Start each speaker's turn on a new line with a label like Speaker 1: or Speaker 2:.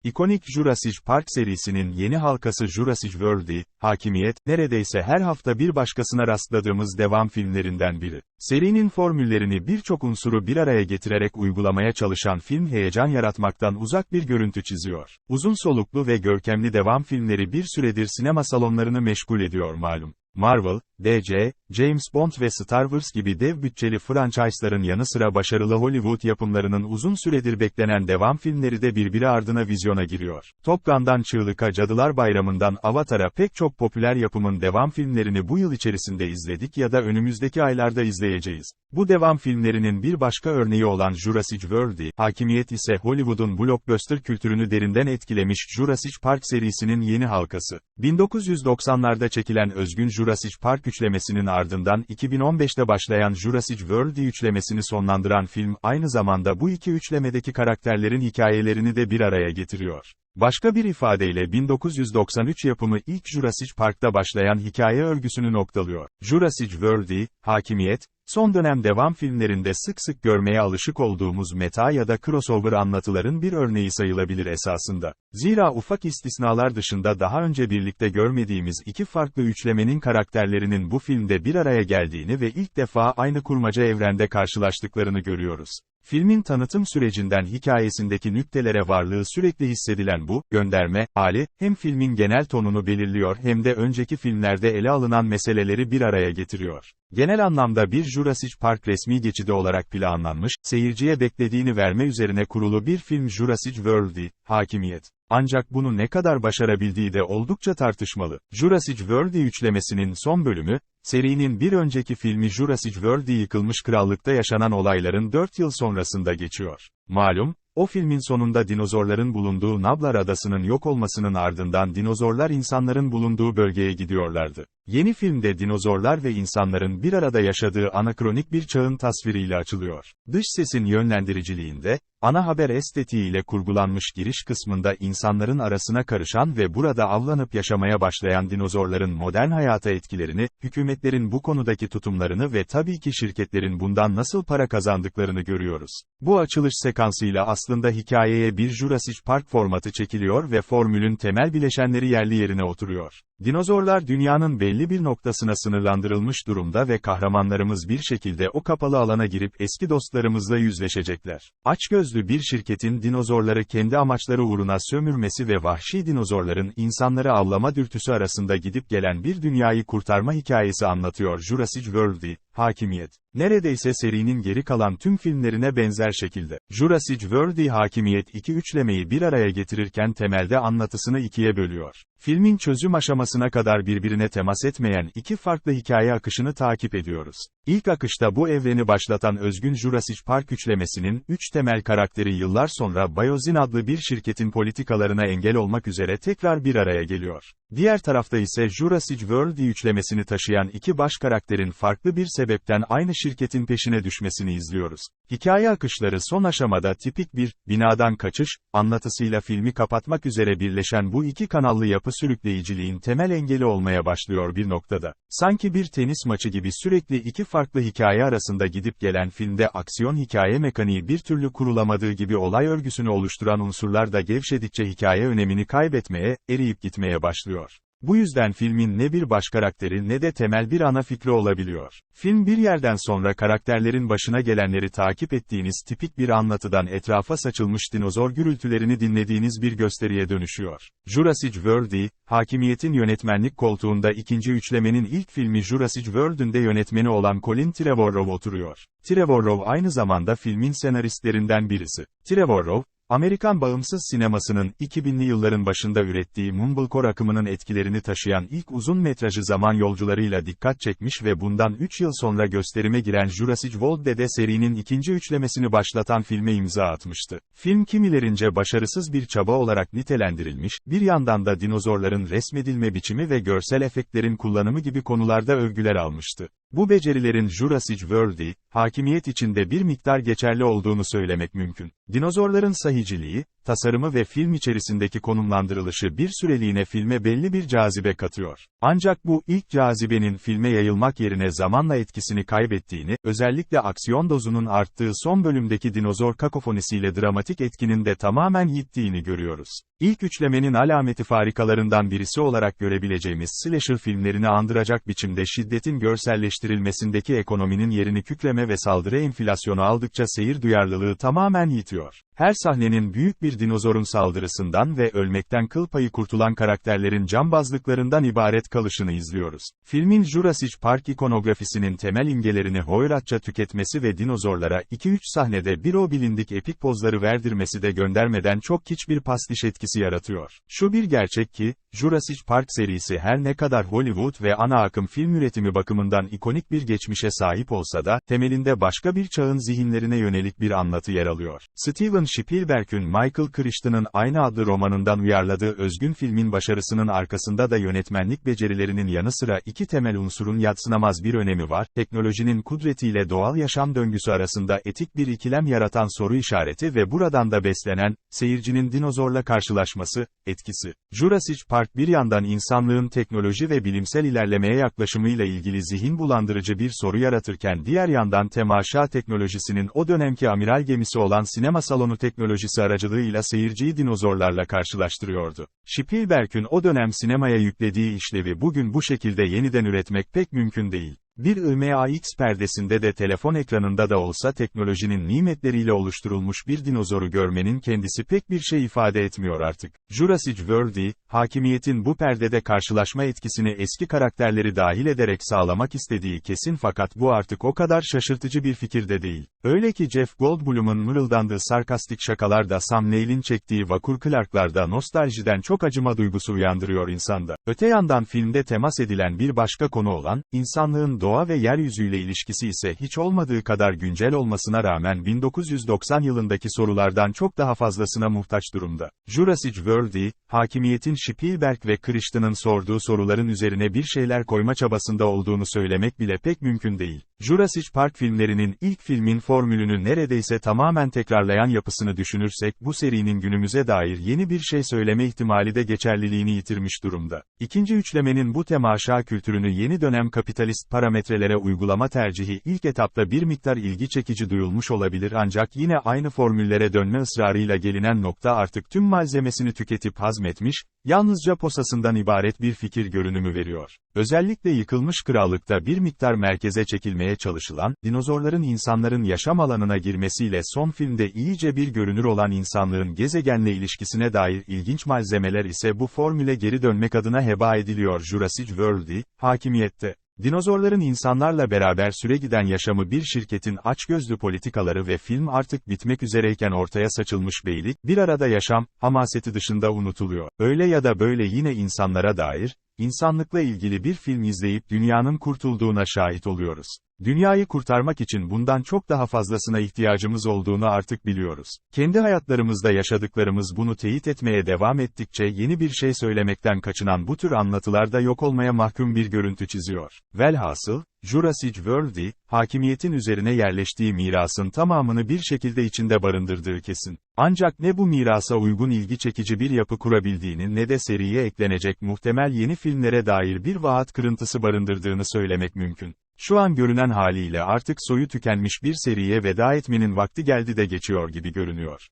Speaker 1: İkonik Jurassic Park serisinin yeni halkası Jurassic World, Hakimiyet, neredeyse her hafta bir başkasına rastladığımız devam filmlerinden biri. Serinin formüllerini birçok unsuru bir araya getirerek uygulamaya çalışan film heyecan yaratmaktan uzak bir görüntü çiziyor. Uzun soluklu ve görkemli devam filmleri bir süredir sinema salonlarını meşgul ediyor malum. Marvel, DC, James Bond ve Star Wars gibi dev bütçeli franchise'ların yanı sıra başarılı Hollywood yapımlarının uzun süredir beklenen devam filmleri de birbiri ardına vizyona giriyor. Top Gun'dan Çığlık'a, Cadılar Bayramı'ndan Avatar'a pek çok popüler yapımın devam filmlerini bu yıl içerisinde izledik ya da önümüzdeki aylarda izleyeceğiz. Bu devam filmlerinin bir başka örneği olan Jurassic World, Hakimiyet ise Hollywood'un blockbuster kültürünü derinden etkilemiş Jurassic Park serisinin yeni halkası. 1990'larda çekilen özgün Jurassic Park üçlemesinin ardından 2015'te başlayan Jurassic World üçlemesini sonlandıran film, aynı zamanda bu iki üçlemedeki karakterlerin hikayelerini de bir araya getiriyor. Başka bir ifadeyle 1993 yapımı ilk Jurassic Park'ta başlayan hikaye örgüsünü noktalıyor. Jurassic World, Hakimiyet, son dönem devam filmlerinde sık sık görmeye alışık olduğumuz meta ya da crossover anlatıların bir örneği sayılabilir esasında. Zira ufak istisnalar dışında daha önce birlikte görmediğimiz iki farklı üçlemenin karakterlerinin bu filmde bir araya geldiğini ve ilk defa aynı kurmaca evrende karşılaştıklarını görüyoruz. Filmin tanıtım sürecinden hikayesindeki nüktelere varlığı sürekli hissedilen bu gönderme hali, hem filmin genel tonunu belirliyor hem de önceki filmlerde ele alınan meseleleri bir araya getiriyor. Genel anlamda bir Jurassic Park resmi geçidi olarak planlanmış, seyirciye beklediğini verme üzerine kurulu bir film Jurassic World, Hakimiyet. Ancak bunu ne kadar başarabildiği de oldukça tartışmalı. Jurassic World üçlemesinin son bölümü, serinin bir önceki filmi Jurassic World Yıkılmış Krallık'ta yaşanan olayların 4 yıl sonrasında geçiyor. Malum, o filmin sonunda dinozorların bulunduğu Nablar Adası'nın yok olmasının ardından dinozorlar insanların bulunduğu bölgeye gidiyorlardı. Yeni filmde dinozorlar ve insanların bir arada yaşadığı anakronik bir çağın tasviriyle açılıyor. Dış sesin yönlendiriciliğinde, ana haber estetiğiyle kurgulanmış giriş kısmında insanların arasına karışan ve burada avlanıp yaşamaya başlayan dinozorların modern hayata etkilerini, hükümetlerin bu konudaki tutumlarını ve tabii ki şirketlerin bundan nasıl para kazandıklarını görüyoruz. Bu açılış sekansıyla aslında hikayeye bir Jurassic Park formatı çekiliyor ve formülün temel bileşenleri yerli yerine oturuyor. Dinozorlar dünyanın belli bir noktasına sınırlandırılmış durumda ve kahramanlarımız bir şekilde o kapalı alana girip eski dostlarımızla yüzleşecekler. Açgözlü bir şirketin dinozorları kendi amaçları uğruna sömürmesi ve vahşi dinozorların insanları avlama dürtüsü arasında gidip gelen bir dünyayı kurtarma hikayesi anlatıyor Jurassic World, Hakimiyet. Neredeyse serinin geri kalan tüm filmlerine benzer şekilde. Jurassic World Hakimiyet iki üçlemeyi bir araya getirirken temelde anlatısını ikiye bölüyor. Filmin çözüm aşamasına kadar birbirine temas etmeyen iki farklı hikaye akışını takip ediyoruz. İlk akışta bu evreni başlatan özgün Jurassic Park üçlemesinin üç temel karakteri yıllar sonra Biosyn adlı bir şirketin politikalarına engel olmak üzere tekrar bir araya geliyor. Diğer tarafta ise Jurassic World üçlemesini taşıyan iki baş karakterin farklı bir sebepten aynı şirketin peşine düşmesini izliyoruz. Hikaye akışları son aşamada tipik bir binadan kaçış anlatısıyla filmi kapatmak üzere birleşen bu iki kanallı yapı sürükleyiciliğin temel engeli olmaya başlıyor bir noktada. Sanki bir tenis maçı gibi sürekli iki farklı hikaye arasında gidip gelen filmde aksiyon hikaye mekaniği bir türlü kurulamadığı gibi olay örgüsünü oluşturan unsurlar da gevşedikçe hikaye önemini kaybetmeye, eriyip gitmeye başlıyor. Bu yüzden filmin ne bir baş karakteri ne de temel bir ana fikri olabiliyor. Film bir yerden sonra karakterlerin başına gelenleri takip ettiğiniz tipik bir anlatıdan etrafa saçılmış dinozor gürültülerini dinlediğiniz bir gösteriye dönüşüyor. Jurassic World, Hakimiyet'in yönetmenlik koltuğunda ikinci üçlemenin ilk filmi Jurassic World'ün de yönetmeni olan Colin Trevorrow oturuyor. Trevorrow aynı zamanda filmin senaristlerinden birisi. Trevorrow, Amerikan bağımsız sinemasının 2000'li yılların başında ürettiği Mumblecore akımının etkilerini taşıyan ilk uzun metrajı Zaman Yolcularıyla dikkat çekmiş ve bundan 3 yıl sonra gösterime giren Jurassic World'de de serinin ikinci üçlemesini başlatan filme imza atmıştı. Film kimilerince başarısız bir çaba olarak nitelendirilmiş, bir yandan da dinozorların resmedilme biçimi ve görsel efektlerin kullanımı gibi konularda övgüler almıştı. Bu becerilerin Jurassic World, Hakimiyet içinde bir miktar geçerli olduğunu söylemek mümkün. Dinozorların mizahiciliği, tasarımı ve film içerisindeki konumlandırılışı bir süreliğine filme belli bir cazibe katıyor. Ancak bu ilk cazibenin filme yayılmak yerine zamanla etkisini kaybettiğini, özellikle aksiyon dozunun arttığı son bölümdeki dinozor kakofonisiyle dramatik etkinin de tamamen yittiğini görüyoruz. İlk üçlemenin alameti farikalarından birisi olarak görebileceğimiz slasher filmlerini andıracak biçimde şiddetin görselleştirilmesindeki ekonominin yerini kükreme ve saldırı enflasyonu aldıkça seyir duyarlılığı tamamen yitiyor. Her sahnenin büyük bir dinozorun saldırısından ve ölmekten kıl payı kurtulan karakterlerin cambazlıklarından ibaret kalışını izliyoruz. Filmin Jurassic Park ikonografisinin temel imgelerini hoyratça tüketmesi ve dinozorlara 2-3 sahnede bir o bilindik epik pozları verdirmesi de göndermeden çok hiçbir pastiş etkisi yaratıyor. Şu bir gerçek ki, Jurassic Park serisi her ne kadar Hollywood ve ana akım film üretimi bakımından ikonik bir geçmişe sahip olsa da, temelinde başka bir çağın zihinlerine yönelik bir anlatı yer alıyor. Steven Spielberg'ün Michael Crichton'ın aynı adlı romanından uyarladığı özgün filmin başarısının arkasında da yönetmenlik becerilerinin yanı sıra iki temel unsurun yadsınamaz bir önemi var: teknolojinin kudretiyle doğal yaşam döngüsü arasında etik bir ikilem yaratan soru işareti ve buradan da beslenen, seyircinin dinozorla karşılaşması, etkisi. Jurassic Park bir yandan insanlığın teknoloji ve bilimsel ilerlemeye yaklaşımıyla ilgili zihin bulandırıcı bir soru yaratırken diğer yandan temaşa teknolojisinin o dönemki amiral gemisi olan sinema salonu teknolojisi aracılığıyla seyirciyi dinozorlarla karşılaştırıyordu. Spielberg'ün o dönem sinemaya yüklediği işlevi bugün bu şekilde yeniden üretmek pek mümkün değil. Bir IMAX perdesinde de telefon ekranında da olsa teknolojinin nimetleriyle oluşturulmuş bir dinozoru görmenin kendisi pek bir şey ifade etmiyor artık. Jurassic World, hakimiyetin bu perdede karşılaşma etkisini eski karakterleri dahil ederek sağlamak istediği kesin, fakat bu artık o kadar şaşırtıcı bir fikir de değil. Öyle ki Jeff Goldblum'un mırıldandığı sarkastik şakalarda, Sam Neill'in çektiği vakur Clark'larda nostaljiden çok acıma duygusu uyandırıyor insanda. Öte yandan filmde temas edilen bir başka konu olan, insanlığın doğa ve yeryüzüyle ilişkisi ise hiç olmadığı kadar güncel olmasına rağmen 1990 yılındaki sorulardan çok daha fazlasına muhtaç durumda. Jurassic World, hakimiyetin Spielberg ve Crichton'ın sorduğu soruların üzerine bir şeyler koyma çabasında olduğunu söylemek bile pek mümkün değil. Jurassic Park filmlerinin ilk filmin formülünü neredeyse tamamen tekrarlayan yapısını düşünürsek bu serinin günümüze dair yeni bir şey söyleme ihtimali de geçerliliğini yitirmiş durumda. İkinci üçlemenin bu temaşa kültürünü yeni dönem kapitalist parametrelere uygulama tercihi ilk etapta bir miktar ilgi çekici duyulmuş olabilir, ancak yine aynı formüllere dönme ısrarıyla gelinen nokta artık tüm malzemesini tüketip hazmetmiş, yalnızca posasından ibaret bir fikir görünümü veriyor. Özellikle Yıkılmış Krallık'ta bir miktar merkeze çekilmeye çalışılan, dinozorların insanların yaşam alanına girmesiyle son filmde iyice bir görünür olan insanlığın gezegenle ilişkisine dair ilginç malzemeler ise bu formüle geri dönmek adına heba ediliyor. Jurassic World, hakimiyette dinozorların insanlarla beraber süregiden yaşamı, bir şirketin açgözlü politikaları ve film artık bitmek üzereyken ortaya saçılmış beylik, bir arada yaşam hamaseti dışında unutuluyor. Öyle ya da böyle yine insanlara dair, insanlıkla ilgili bir film izleyip dünyanın kurtulduğuna şahit oluyoruz. Dünyayı kurtarmak için bundan çok daha fazlasına ihtiyacımız olduğunu artık biliyoruz. Kendi hayatlarımızda yaşadıklarımız bunu teyit etmeye devam ettikçe yeni bir şey söylemekten kaçınan bu tür anlatılar da yok olmaya mahkum bir görüntü çiziyor. Velhasıl, Jurassic World, hakimiyetin üzerine yerleştiği mirasın tamamını bir şekilde içinde barındırdığı kesin. Ancak ne bu mirasa uygun ilgi çekici bir yapı kurabildiğini ne de seriye eklenecek muhtemel yeni filmlere dair bir vaat kırıntısı barındırdığını söylemek mümkün. Şu an görünen haliyle artık soyu tükenmiş bir seriye veda etmenin vakti geldi de geçiyor gibi görünüyor.